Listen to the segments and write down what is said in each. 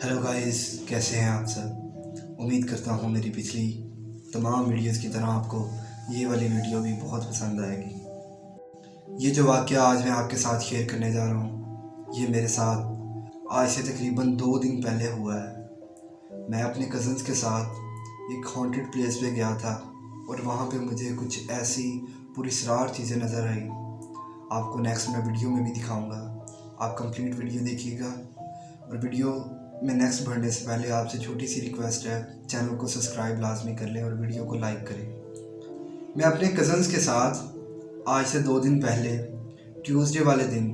Hello guys, कैसे हैं आप सब। उम्मीद करता हूँ मेरी पिछली तमाम वीडियोस की तरह आपको ये वाली वीडियो भी बहुत पसंद आएगी। ये जो वाक़या आज मैं आपके साथ शेयर करने जा रहा हूँ, ये मेरे साथ आज से तकरीबन 2 दिन पहले हुआ है। मैं अपने कज़न्स के साथ एक हॉन्टेड प्लेस पे गया था और वहाँ पे मुझे कुछ ऐसी पुरस्रार चीज़ें नज़र आई। आपको नेक्स्ट मैं वीडियो में भी दिखाऊंगा। आप कंप्लीट वीडियो देखिएगा। और वीडियो में नेक्स्ट बढ़ने से पहले आपसे छोटी सी रिक्वेस्ट है, चैनल को सब्सक्राइब लाजमी कर लें और वीडियो को लाइक करें। मैं अपने कज़न्स के साथ आज से 2 दिन पहले ट्यूसडे वाले दिन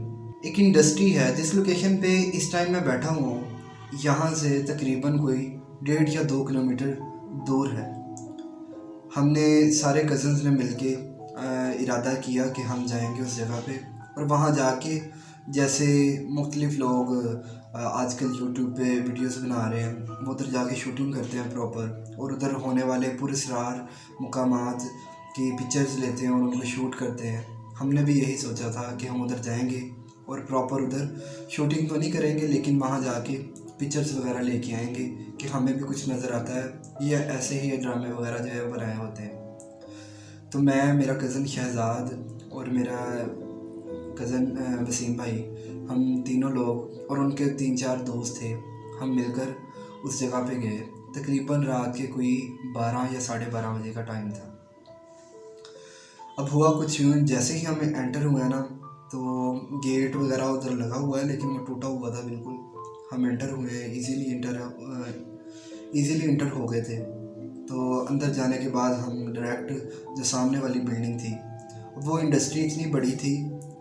एक इंडस्ट्री है जिस लोकेशन पे इस टाइम मैं बैठा हुआ हूँ, यहाँ से तकरीबन कोई 1.5 या 2 किलोमीटर दूर है। हमने सारे कज़न्स ने मिलके इरादा किया कि हम जाएंगे उस जगह पे और वहाँ जाके जैसे मुख्तलिफ़ लोग आजकल यूट्यूब पे वीडियोस बना रहे हैं, वो उधर जाके शूटिंग करते हैं प्रॉपर, और उधर होने वाले पुरस्रार मुकामात की पिक्चर्स लेते हैं और उनको शूट करते हैं। हमने भी यही सोचा था कि हम उधर जाएंगे और प्रॉपर उधर शूटिंग तो नहीं करेंगे, लेकिन वहाँ जाके पिक्चर्स वगैरह लेके आएंगे कि हमें भी कुछ नज़र आता है। ये ऐसे ही ड्रामे वगैरह जो है बनाए होते हैं। तो मैं, मेरा कज़न शहजाद और मेरा कज़न वसीम भाई, हम तीनों लोग और उनके 3-4 दोस्त थे, हम मिलकर उस जगह पे गए। तकरीबन रात के कोई 12 या 12:30 बजे का टाइम था। अब हुआ कुछ यूँ, जैसे ही हम एंटर हुए ना, तो गेट वगैरह उधर लगा हुआ है लेकिन वो टूटा हुआ था बिल्कुल। हम एंटर हुए, इजीली इंटर हो गए थे। तो अंदर जाने के बाद हम डायरेक्ट जो सामने वाली बिल्डिंग थी, वो इंडस्ट्री इतनी बड़ी थी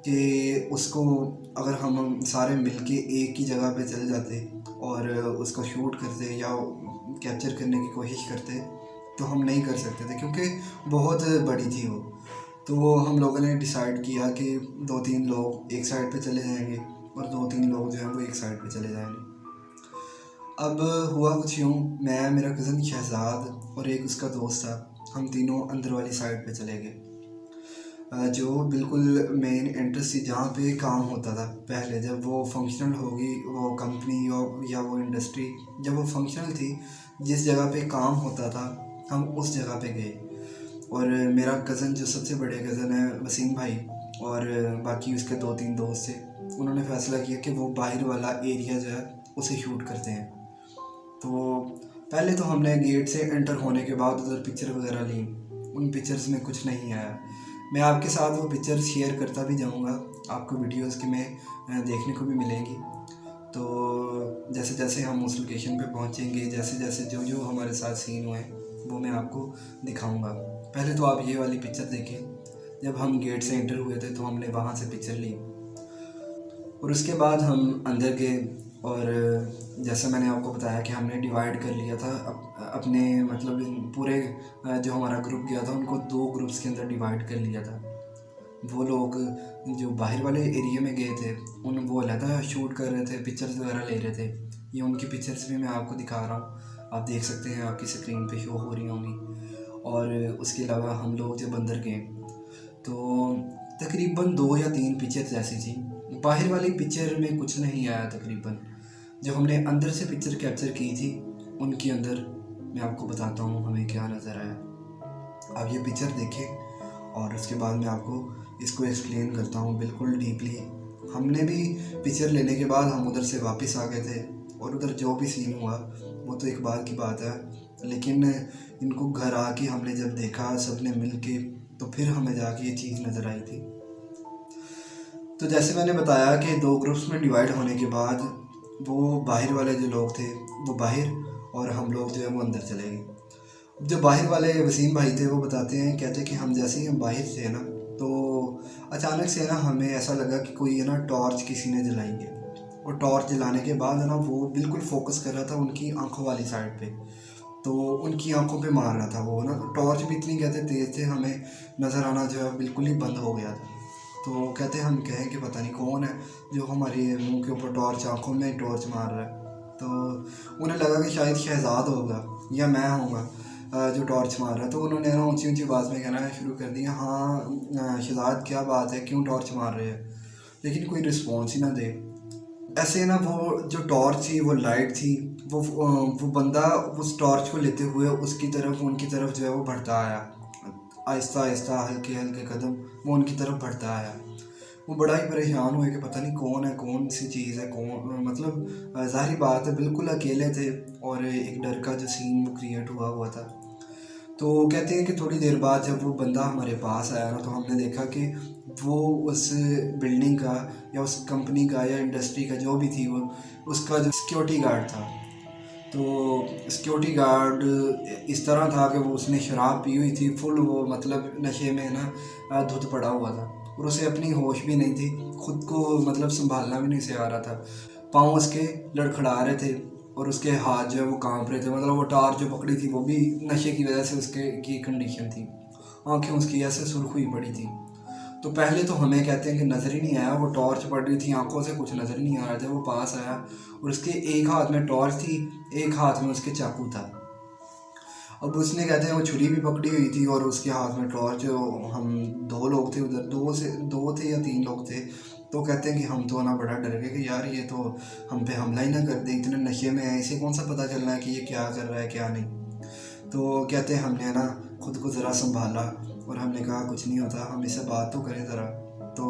कि उसको अगर हम सारे मिलके एक ही जगह पे चले जाते और उसको शूट करते या कैप्चर करने की कोशिश करते तो हम नहीं कर सकते थे, क्योंकि बहुत बड़ी थी वो। तो हम लोगों ने डिसाइड किया कि 2-3 लोग एक साइड पे चले जाएंगे और 2-3 लोग जो हैं वो एक साइड पे चले जाएंगे। अब हुआ कुछ यूँ, मैं, मेरा कज़न शहजाद और एक उसका दोस्त था, हम तीनों अंदर वाली साइड पे चले गए, जो बिल्कुल मेन एंट्रेंस थी जहाँ पे काम होता था पहले। जब वो फंक्शनल होगी वो कंपनी या वो इंडस्ट्री, जब वो फंक्शनल थी, जिस जगह पे काम होता था, हम उस जगह पे गए। और मेरा कज़न, जो सबसे बड़े कज़न है वसीम भाई, और बाकी उसके 2-3 दोस्त थे, उन्होंने फ़ैसला किया कि वो बाहर वाला एरिया जो है उसे शूट करते हैं। तो पहले तो हमने गेट से एंटर होने के बाद उधर पिक्चर वगैरह ली। उन पिक्चर्स में कुछ नहीं आया। मैं आपके साथ वो पिक्चर शेयर करता भी जाऊंगा, आपको वीडियोस के में देखने को भी मिलेंगी। तो जैसे जैसे हम उस लोकेशन पे पहुंचेंगे, जैसे जैसे जो जो हमारे साथ सीन हुए वो मैं आपको दिखाऊंगा। पहले तो आप ये वाली पिक्चर देखें। जब हम गेट से एंटर हुए थे तो हमने वहाँ से पिक्चर ली और उसके बाद हम अंदर गए। और जैसे मैंने आपको बताया कि हमने डिवाइड कर लिया था अपने, मतलब पूरे जो हमारा ग्रुप गया था उनको 2 ग्रुप्स के अंदर डिवाइड कर लिया था। वो लोग जो बाहर वाले एरिया में गए थे वो अलहदा शूट कर रहे थे, पिक्चर्स वगैरह ले रहे थे। ये उनकी पिक्चर्स भी मैं आपको दिखा रहा हूँ, आप देख सकते हैं, आपकी स्क्रीन पे शो हो रही होंगी। और उसके अलावा हम लोग जब अंदर गए तो तकरीबन 2 या 3 पिक्चर्स ऐसी थी। बाहर वाली पिक्चर में कुछ नहीं आया तकरीबन। जो हमने अंदर से पिक्चर कैप्चर की थी उनके अंदर मैं आपको बताता हूँ हमें क्या नज़र आया। आप ये पिक्चर देखें और उसके बाद मैं आपको इसको एक्सप्लेन करता हूँ बिल्कुल डीपली। हमने भी पिक्चर लेने के बाद हम उधर से वापस आ गए थे और उधर जो भी सीन हुआ वो तो एक बार की बात है, लेकिन इनको घर आके हमने जब देखा सब ने मिल के, तो फिर हमें जाके ये चीज़ नज़र आई थी। तो जैसे मैंने बताया कि 2 ग्रुप्स में डिवाइड होने के बाद वो बाहर वाले जो लोग थे वो बाहर और हम लोग जो है वो अंदर चले गए। जो बाहर वाले वसीम भाई थे वो बताते हैं, कहते हैं कि हम जैसे ही हम बाहर थे ना, तो अचानक से ना हमें ऐसा लगा कि कोई है ना टॉर्च किसी ने जलाई है। और टॉर्च जलाने के बाद है ना वो बिल्कुल फोकस कर रहा था उनकी आंखों वाली साइड पे, तो उनकी आंखों पे मार रहा था वो ना। टॉर्च भी इतनी कहते तेज़ थे, हमें नज़र आना जो है बिल्कुल ही बंद हो गया था। तो कहते हम कहें कि पता नहीं कौन है जो हमारे मुंह के ऊपर टॉर्च, आंखों में टॉर्च मार रहा है। तो उन्हें लगा कि शायद शहजाद होगा या मैं होऊंगा जो टॉर्च मार रहा है। तो उन्होंने ना ऊंची ऊंची आवाज़ में कहना शुरू कर दिया, हाँ शहजाद क्या बात है, क्यों टॉर्च मार रहे हैं, लेकिन कोई रिस्पॉन्स ही ना दे। ऐसे ना वो जो टॉर्च थी, वो लाइट थी, वो बंदा उस टॉर्च को लेते हुए उनकी तरफ जो है वो बढ़ता आया, आहिस्ता आहिस्ता, हल्के हल्के कदम वो उनकी तरफ बढ़ता आया। वो बड़ा ही परेशान हुए कि पता नहीं कौन है, कौन सी चीज़ है, कौन, मतलब ज़ाहिर बात है बिल्कुल अकेले थे और एक डर का जो सीन वो क्रिएट हुआ था। तो कहते हैं कि थोड़ी देर बाद जब वो बंदा हमारे पास आया ना, तो हमने देखा कि वो उस बिल्डिंग का या उस कंपनी का या इंडस्ट्री का जो भी थी, वो उसका जो सिक्योरिटी गार्ड था। तो सिक्योरिटी गार्ड इस तरह था कि वो उसने शराब पी हुई थी फुल, वो मतलब नशे में ना धुत पड़ा हुआ था और उसे अपनी होश भी नहीं थी, खुद को मतलब संभालना भी नहीं से आ रहा था। पाँव उसके लड़खड़ा रहे थे और उसके हाथ जो है वो कांप रहे थे, मतलब वो टार जो पकड़ी थी वो भी नशे की वजह से उसके की कंडीशन थी। आंखें उसकी ऐसे सुर्ख हुई पड़ी थी। तो पहले तो हमें कहते हैं कि नज़र ही नहीं आया, वो टॉर्च पड़ रही थी, आंखों से कुछ नज़र नहीं आ रहा था। वो पास आया और उसके एक हाथ में टॉर्च थी, एक हाथ में उसके चाकू था। अब उसने कहते हैं वो छुरी भी पकड़ी हुई थी और उसके हाथ में टॉर्च। हम दो लोग थे उधर, दो थे या तीन लोग थे। तो कहते हैं कि हम तो ना बड़ा डर गए कि यार ये तो हम पे हमला ही ना कर दे, इतने नशे में है, इसे कौन सा पता चलना है कि ये क्या कर रहा है क्या नहीं। तो कहते हैं हमने ना खुद को ज़रा संभाला और हमने कहा कुछ नहीं होता, हम इससे बात तो करें ज़रा। तो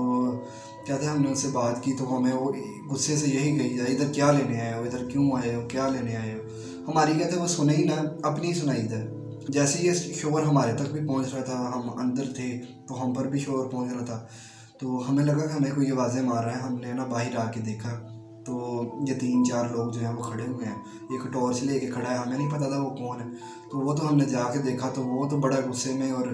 कहते हैं हमने उससे बात की, तो हमें वो गुस्से से यही कही, इधर क्या लेने आए हो, इधर क्यों आए हो, क्या लेने आए हो। हमारी कहते वो सुने ही ना, अपनी ही सुनाई इधर। जैसे ये शोर हमारे तक भी पहुंच रहा था, हम अंदर थे तो हम पर भी शोर पहुंच रहा था। तो हमें लगा कि हमें कोई आवाज़ें मार रहा है। हमने ना बाहर आके देखा तो ये तीन चार लोग जो हैं वो खड़े हुए हैं, एक टॉर्च लेके खड़ा है, हमें नहीं पता था वो कौन है। तो वो तो हमने जाके देखा तो वो तो बड़ा गुस्से में और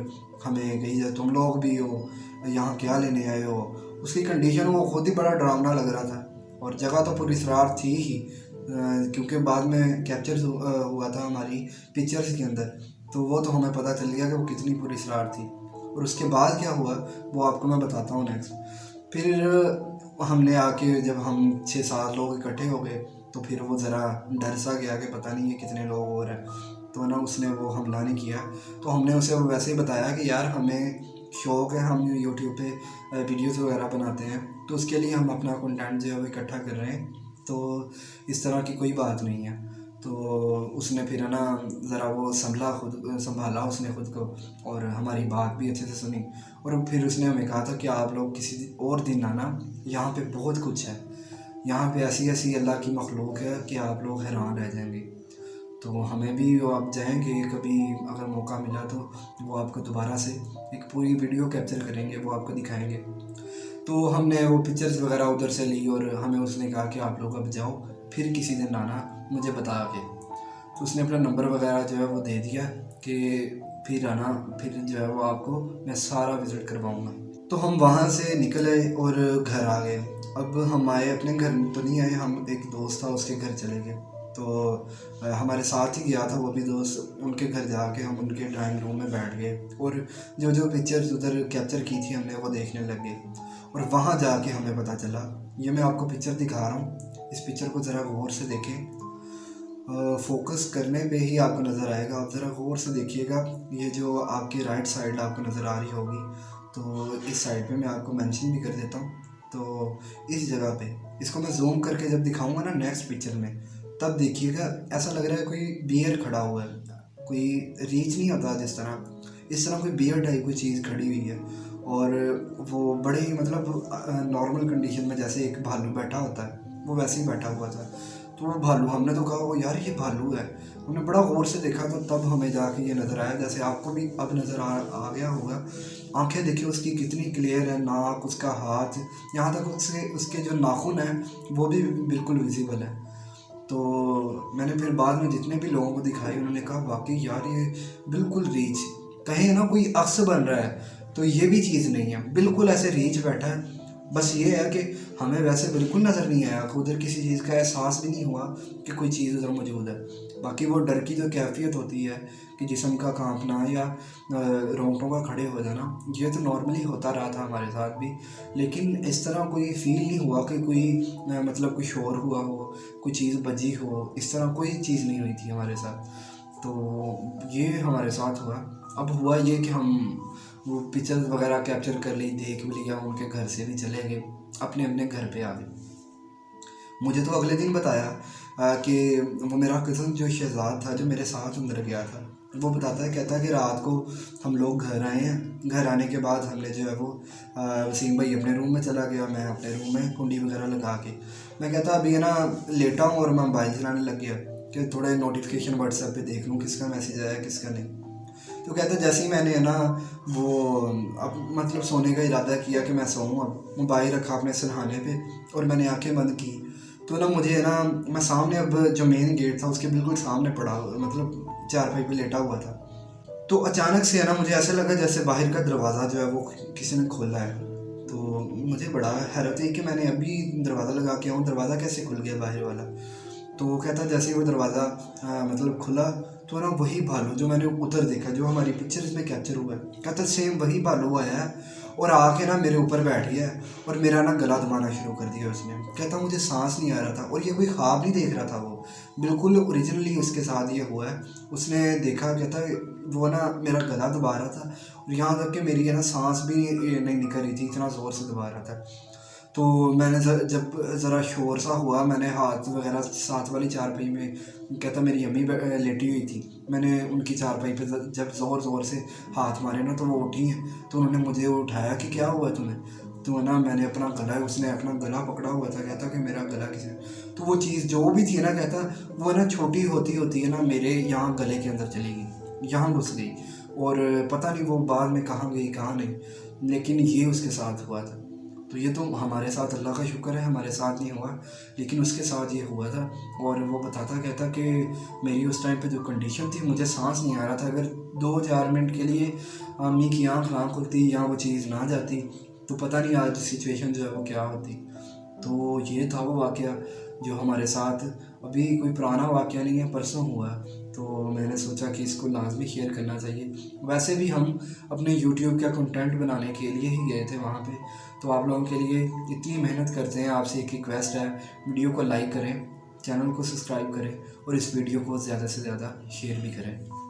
हमें कही तुम लोग भी हो यहाँ, क्या लेने आए हो। उसकी कंडीशन वो खुद ही बड़ा डरावना लग रहा था और जगह तो पूरी शरारत थी ही, क्योंकि बाद में कैप्चर हुआ था हमारी पिक्चर्स के अंदर। तो वो तो हमें पता चल गया कि वो कितनी पूरी शरारत थी। और उसके बाद क्या हुआ वो आपको मैं बताता हूँ नेक्स्ट। फिर हमने आके जब हम 6-7 लोग इकट्ठे हो गए तो फिर वो ज़रा डर सा गया कि पता नहीं ये कितने लोग और हैं। तो ना उसने वो हमला नहीं किया। तो हमने उसे वैसे ही बताया कि यार हमें शौक़ है, हम यूट्यूब पे वीडियोस वगैरह बनाते हैं, तो उसके लिए हम अपना कंटेंट जो है वो इकट्ठा कर रहे हैं, तो इस तरह की कोई बात नहीं है। तो उसने फिर है ना ज़रा वो संभाला उसने ख़ुद को और हमारी बात भी अच्छे से सुनी। और फिर उसने हमें कहा था कि आप लोग किसी और दिन आना, यहाँ पे बहुत कुछ है, यहाँ पे ऐसी ऐसी अल्लाह की मखलूक है कि आप लोग हैरान रह जाएंगे। तो हमें भी वो आप जाएंगे कभी अगर मौका मिला तो वो आपको दोबारा से एक पूरी वीडियो कैप्चर करेंगे, वो आपको दिखाएंगे। तो हमने वो पिक्चर्स वगैरह उधर से ली और हमें उसने कहा कि आप लोग अब जाओ, फिर किसी दिन आना मुझे बता के। तो उसने अपना नंबर वगैरह जो है वो दे दिया कि फिर आना, फिर जो है वो आपको मैं सारा विज़िट करवाऊँगा। तो हम वहाँ से निकले और घर आ गए। अब हम आए, अपने घर तो नहीं आए, हम एक दोस्त था उसके घर चले गए। तो हमारे साथ ही गया था वो भी दोस्त, उनके घर जाके हम उनके ड्राइंग रूम में बैठ गए और जो जो पिक्चर्स उधर कैप्चर की थी हमने वो देखने लग गए। और वहाँ जाके हमें पता चला, ये मैं आपको पिक्चर दिखा रहा हूँ, इस पिक्चर को ज़रा गौर से देखें, फोकस करने पे ही आपको नज़र आएगा, आप ज़रा गौर से देखिएगा। ये जो आपकी राइट साइड आपको नज़र आ रही होगी, तो इस साइड पे मैं आपको मेंशन भी कर देता हूँ। तो इस जगह पे इसको मैं जूम करके जब दिखाऊंगा ना नेक्स्ट पिक्चर में, तब देखिएगा ऐसा लग रहा है कोई बियर खड़ा हुआ है, कोई रीच नहीं होता जिस तरह, इस तरह कोई बियर टाइप कोई चीज़ खड़ी हुई है। और वो बड़े ही मतलब नॉर्मल कंडीशन में जैसे एक भालू बैठा होता है वो वैसे ही बैठा हुआ था। तो वो भालू, हमने तो कहा वो यार ये भालू है, हमने बड़ा गौर से देखा तो तब हमें जाके ये नज़र आया, जैसे आपको भी अब नज़र आ गया होगा। आंखें देखिए उसकी कितनी क्लियर है, नाक, उसका हाथ, यहाँ तक उसके जो नाखून हैं वो भी बिल्कुल विजिबल है। तो मैंने फिर बाद में जितने भी लोगों को दिखाई उन्होंने कहा वाकई यार ये बिल्कुल रीच, कहीं ना कोई अक्स बन रहा है, तो ये भी चीज़ नहीं है, बिल्कुल ऐसे रीच बैठा है। बस ये है कि हमें वैसे बिल्कुल नज़र नहीं आया, उधर किसी चीज़ का एहसास भी नहीं हुआ कि कोई चीज़ उधर मौजूद है। बाकी वो डर की जो कैफियत होती है कि जिस्म का कांपना या रोंगटों का खड़े हो जाना, ये तो नॉर्मली होता रहा था हमारे साथ भी, लेकिन इस तरह कोई फील नहीं हुआ कि कोई मतलब कोई शोर हुआ हो, कोई चीज़ बजी हो, इस तरह कोई चीज़ नहीं हुई थी हमारे साथ। तो ये हमारे साथ हुआ। अब हुआ ये कि हम वो पिक्चर्स वगैरह कैप्चर कर ली, देख भी लिया, उनके घर से भी चले गए, अपने अपने घर पे आ गए। मुझे तो अगले दिन बताया कि वो मेरा कज़न जो शहज़ाद था, जो मेरे साथ अंदर गया था, वो बताता है, कहता है कि रात को हम लोग घर आए हैं। घर आने के बाद हमने जो है वो वसीम भाई अपने रूम में चला गया, मैं अपने रूम में कुंडी वगैरह लगा के, मैं कहता अभी है ना लेटा हूँ और मैं मोबाइल चलाने लग गया कि थोड़े नोटिफिकेशन व्हाट्सएप पे देख लूँ किसका मैसेज आया किसका नहीं। तो कहते जैसे ही मैंने है ना वो अब मतलब सोने का इरादा किया कि मैं सोऊं, अब मोबाइल रखा अपने सिरहाने पे और मैंने आंखें बंद की, तो ना मुझे है ना मैं सामने अब जो मेन गेट था उसके बिल्कुल सामने पड़ा, मतलब चारपाई पे लेटा हुआ था। तो अचानक से है ना मुझे ऐसा लगा जैसे बाहर का दरवाज़ा जो है वो किसी ने खोला है। तो मुझे बड़ा हैरत हुई कि मैंने अभी दरवाज़ा लगा के आऊँ, दरवाज़ा कैसे खुल गया बाहर वाला। तो वो कहता जैसे ही वो दरवाज़ा मतलब खुला तो ना वही भालू जो मैंने उधर देखा, जो हमारी पिक्चर्स में कैप्चर हुआ है, कहता सेम वही भालू आया है और आके ना मेरे ऊपर बैठ गया है और मेरा ना गला दबाना शुरू कर दिया उसने। कहता मुझे सांस नहीं आ रहा था और ये कोई ख्वाब नहीं देख रहा था, वो बिल्कुल ओरिजिनली उसके साथ ये हुआ है। उसने देखा, कहता वो ना मेरा गला दबा रहा था और यहाँ तक कि मेरी है ना सांस भी नहीं निकल रही थी, इतना ज़ोर से दबा रहा था। तो मैंने जब ज़रा शोर सा हुआ, मैंने हाथ वगैरह साथ वाली चारपाई में, कहता मेरी अम्मी लेटी हुई थी, मैंने उनकी चारपाई पे जब ज़ोर से हाथ मारे ना तो वो उठी हैं। तो उन्होंने मुझे उठाया कि क्या हुआ तुम्हें, तो ना मैंने अपना गला, उसने अपना गला पकड़ा हुआ था, कहता कि मेरा गला किसी, तो वो चीज़ जो भी थी ना, कहता वो ना छोटी होती होती है ना मेरे यहाँ गले के अंदर चली गई, यहाँ घुस गई और पता नहीं वो बाद में कहाँ गई कहाँ नहीं, लेकिन ये उसके साथ हुआ था। तो ये तो हमारे साथ अल्लाह का शुक्र है हमारे साथ नहीं हुआ, लेकिन उसके साथ ये हुआ था। और वो बताता, कहता कि मेरी उस टाइम पे जो कंडीशन थी, मुझे सांस नहीं आ रहा था, अगर 2-4 मिनट के लिए अम्मी की आँख ना खुलती या वो चीज़ ना जाती तो पता नहीं आज सिचुएशन जो है वो क्या होती। तो ये था वो वाक़या जो हमारे साथ, अभी कोई पुराना वाक़या नहीं है, परसों हुआ। तो मैंने सोचा कि इसको लाज़मी शेयर करना चाहिए। वैसे भी हम अपने यूट्यूब का कंटेंट बनाने के लिए ही गए थे वहाँ पे, तो आप लोगों के लिए इतनी मेहनत करते हैं, आपसे एक रिक्वेस्ट है, वीडियो को लाइक करें, चैनल को सब्सक्राइब करें और इस वीडियो को ज़्यादा से ज़्यादा शेयर भी करें।